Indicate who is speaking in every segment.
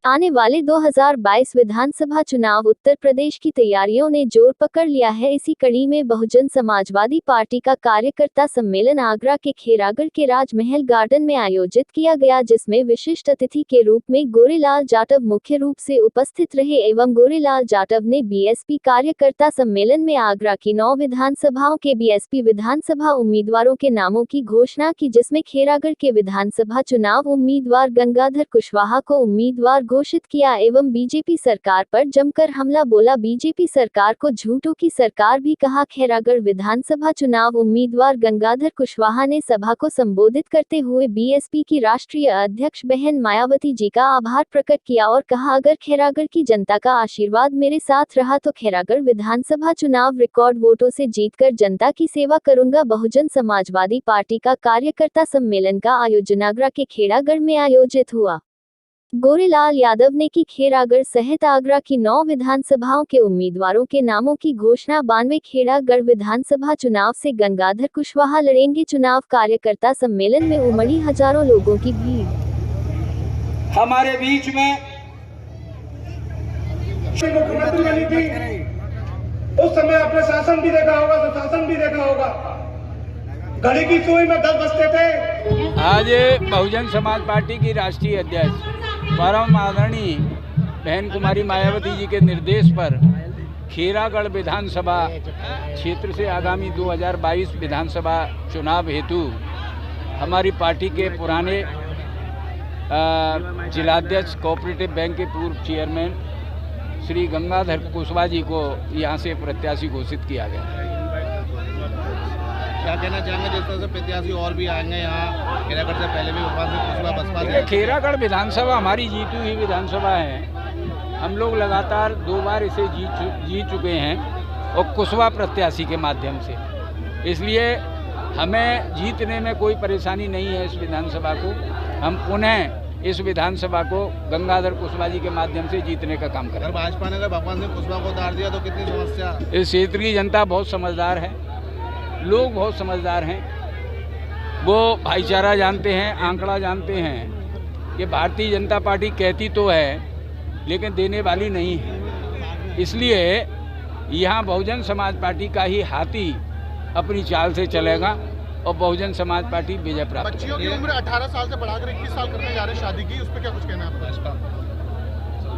Speaker 1: आने वाले 2022 विधानसभा चुनाव उत्तर प्रदेश की तैयारियों ने जोर पकड़ लिया है। इसी कड़ी में बहुजन समाजवादी पार्टी का कार्यकर्ता सम्मेलन आगरा के खेरागढ़ के राजमहल गार्डन में आयोजित किया गया, जिसमें विशिष्ट अतिथि के रूप में गोरेलाल जाटव मुख्य रूप से उपस्थित रहे एवं गोरेलाल जाटव ने बीएसपी कार्यकर्ता सम्मेलन में आगरा की 9 विधानसभाओं के बीएसपी विधानसभा उम्मीदवारों के नामों की घोषणा की, जिसमें खेरागढ़ के विधानसभा चुनाव उम्मीदवार गंगाधर कुशवाहा को उम्मीदवार घोषित किया एवं बीजेपी सरकार पर जमकर हमला बोला। बीजेपी सरकार को झूठों की सरकार भी कहा। खेरागढ़ विधानसभा चुनाव उम्मीदवार गंगाधर कुशवाहा ने सभा को संबोधित करते हुए बीएसपी की राष्ट्रीय अध्यक्ष बहन मायावती जी का आभार प्रकट किया और कहा, अगर खेरागढ़ की जनता का आशीर्वाद मेरे साथ रहा तो खेरागढ़ विधानसभा चुनाव रिकॉर्ड वोटों से जीतकर जनता की सेवा करूंगा। बहुजन समाजवादी पार्टी का कार्यकर्ता सम्मेलन का आयोजन आगरा के खेरागढ़ में आयोजित हुआ। गोरेलाल यादव ने की खेरागढ़ सहित आगरा की 9 विधानसभाओं के उम्मीदवारों के नामों की घोषणा। 92 खेरागढ़ विधानसभा चुनाव से गंगाधर कुशवाहा लड़ेंगे चुनाव। कार्यकर्ता सम्मेलन में उमड़ी हजारों लोगों की भीड़।
Speaker 2: हमारे बीच में
Speaker 3: मुख्यमंत्री बनी थी, उस समय आपने शासन भी देखा होगा, सुशासन भी देखा होगा। घड़ी की सुई में 10 बजते थे।
Speaker 4: आज बहुजन समाज पार्टी की राष्ट्रीय अध्यक्ष परम आदरणीय बहन कुमारी मायावती जी के निर्देश पर खेरागढ़ विधानसभा क्षेत्र से आगामी 2022 विधानसभा चुनाव हेतु हमारी पार्टी के पुराने जिलाध्यक्ष कोऑपरेटिव बैंक के पूर्व चेयरमैन श्री गंगाधर कुशवाहा जी को यहां से प्रत्याशी घोषित किया गया।
Speaker 5: क्या कहना चाहेंगे, जिस तरह से प्रत्याशी और भी आएंगे यहाँ खेरागढ़ से पहले भी कुशवाहा बसपा से?
Speaker 4: खेरागढ़ विधानसभा हमारी जीती हुई विधानसभा है। हम लोग लगातार 2 बार इसे जीत चुके हैं और कुशवाहा प्रत्याशी के माध्यम से, इसलिए हमें जीतने में कोई परेशानी नहीं है। इस विधानसभा को हम पुनः इस विधानसभा को गंगाधर कुशवाहा जी के माध्यम से जीतने का काम करें।
Speaker 5: अगर भाजपा ने भगवान सिंह कुशवाहा को उतार दिया तो कितनी समस्या?
Speaker 4: इस क्षेत्र की जनता बहुत समझदार है, लोग बहुत समझदार हैं। वो भाईचारा जानते हैं, आंकड़ा जानते हैं कि भारतीय जनता पार्टी कहती तो है लेकिन देने वाली नहीं है। इसलिए यहाँ बहुजन समाज पार्टी का ही हाथी अपनी चाल से चलेगा और बहुजन समाज पार्टी विजय प्राप्त
Speaker 5: बच्चियों की उम्र 18 साल से बढ़ाकर 21 साल करने जा रहे हैं शादी की, उस पर क्या कुछ कहना है आपका?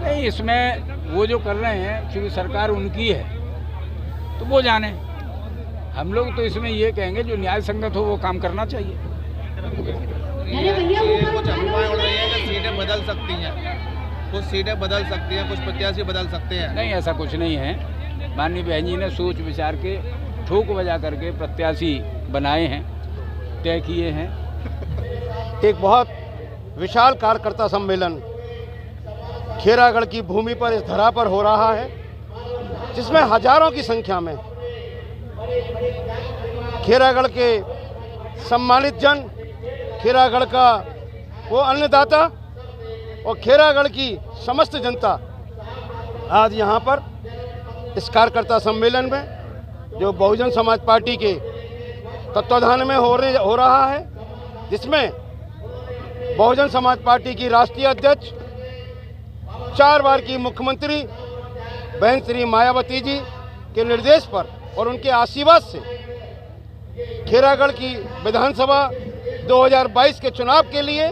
Speaker 4: नहीं, इसमें वो जो कर रहे हैं क्योंकि सरकार उनकी है तो वो जाने। हम लोग तो इसमें ये कहेंगे जो न्याय संगत हो वो काम करना चाहिए।
Speaker 5: कुछ अफवाहें उड़ रही हैं कि सीटें बदल सकती हैं, कुछ सीटें बदल सकती हैं, कुछ प्रत्याशी बदल सकते हैं।
Speaker 4: नहीं, ऐसा कुछ नहीं है। माननीय बहन जी ने सोच विचार के ठोक बजा करके प्रत्याशी बनाए हैं, तय किए हैं।
Speaker 3: एक बहुत विशाल कार्यकर्ता सम्मेलन खेरागढ़ की भूमि पर, इस धरा पर हो रहा है, जिसमें हजारों की संख्या में खेरागढ़ के सम्मानित जन, खेरागढ़ का वो अन्नदाता और खेरागढ़ की समस्त जनता आज यहाँ पर इस कार्यकर्ता सम्मेलन में जो बहुजन समाज पार्टी के तत्वाधान में हो रहा है, जिसमें बहुजन समाज पार्टी की राष्ट्रीय अध्यक्ष 4 बार की मुख्यमंत्री बहन श्री मायावती जी के निर्देश पर और उनके आशीर्वाद से खेरागढ़ की विधानसभा 2022 के चुनाव के लिए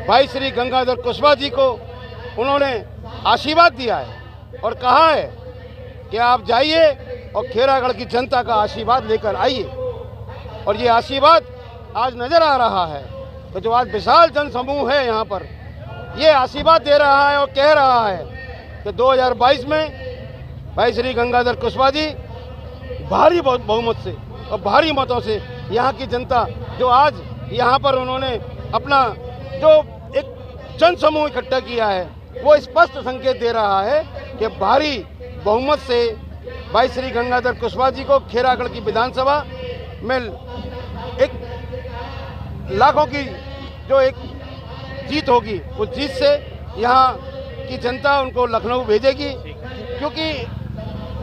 Speaker 3: भाई श्री गंगाधर कुशवाहा जी को उन्होंने आशीर्वाद दिया है और कहा है कि आप जाइए और खेरागढ़ की जनता का आशीर्वाद लेकर आइए। और ये आशीर्वाद आज नज़र आ रहा है। तो जो आज विशाल जनसमूह है यहाँ पर, ये आशीर्वाद दे रहा है और कह रहा है कि 2022 में भाई श्री गंगाधर कुशवाहा जी भारी बहुमत से और भारी मतों से यहाँ की जनता जो आज यहाँ पर उन्होंने अपना जो एक जन समूह इकट्ठा किया है, वो स्पष्ट संकेत दे रहा है कि भारी बहुमत से भाई श्री गंगाधर कुशवाहा जी को खेरागढ़ की विधानसभा में एक लाखों की जो एक जीत होगी, उस जीत से यहाँ की जनता उनको लखनऊ भेजेगी, क्योंकि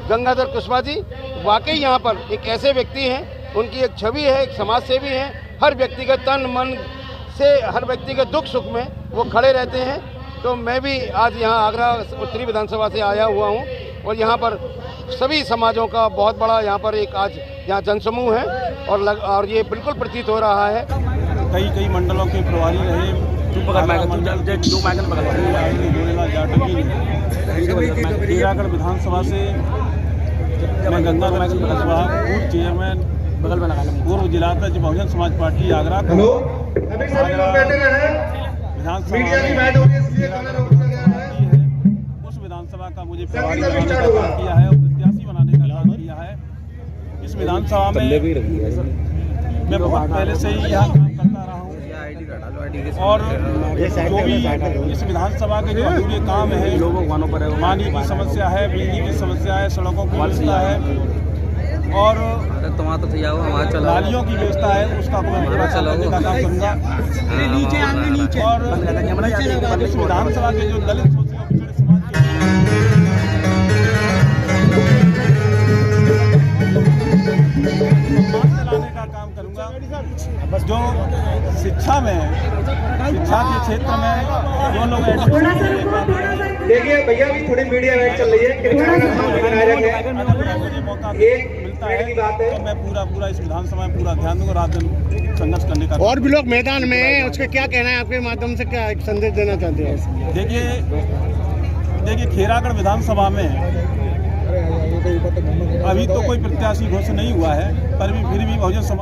Speaker 3: गंगाधर कुशवाहा जी वाकई यहाँ पर एक ऐसे व्यक्ति हैं, उनकी एक छवि है, एक समाज सेवी हैं। हर व्यक्ति के तन मन से, हर व्यक्ति के दुख सुख में वो खड़े रहते हैं। तो मैं भी आज यहाँ आगरा उत्तरी विधानसभा से आया हुआ हूँ और यहाँ पर सभी समाजों का बहुत बड़ा यहाँ पर एक आज यहाँ जनसमूह है और ये बिल्कुल प्रतीत हो रहा है।
Speaker 6: कई मंडलों के प्रभारी रहे खीरागढ़ विधानसभा से मैं गंगा विधानसभा पूर्व चेयरमैन पूर्व जिलाध्यक्ष बहुजन समाज पार्टी आगरा उस विधानसभा का मुझे प्रभारी किया है और प्रत्याशी बनाने का काम किया है। इस विधानसभा में मैं बहुत पहले से ही यहाँ काम करता रहा हूँ और जो भी इस विधानसभा के जो अधूरे काम है, पानी की समस्या है, बिजली की समस्या है, सड़कों की व्यवस्था है और नालियों की व्यवस्था है, उसका मैं पूरा करने का काम करूँगा। और इस विधानसभा के जो दलित शोषित और पिछड़े समाज के लाने का काम करूँगा। जो शिक्षा में शिक्षा के क्षेत्र में जो लोग
Speaker 2: देखिए भैया भी थोड़ी मीडिया इवेंट चल रही है,
Speaker 6: मुझे मौका मिलता है तो मैं पूरा इस विधानसभा में पूरा ध्यान दूंगा, रात दिन संघर्ष करने का।
Speaker 3: और भी लोग मैदान में हैं, उसका क्या कहना है, आपके माध्यम से क्या एक संदेश देना चाहते हैं?
Speaker 6: देखिए खीरागढ़ विधानसभा में अभी तो कोई प्रत्याशी घोषित नहीं हुआ है, पर भी फिर भी बहुजन समाज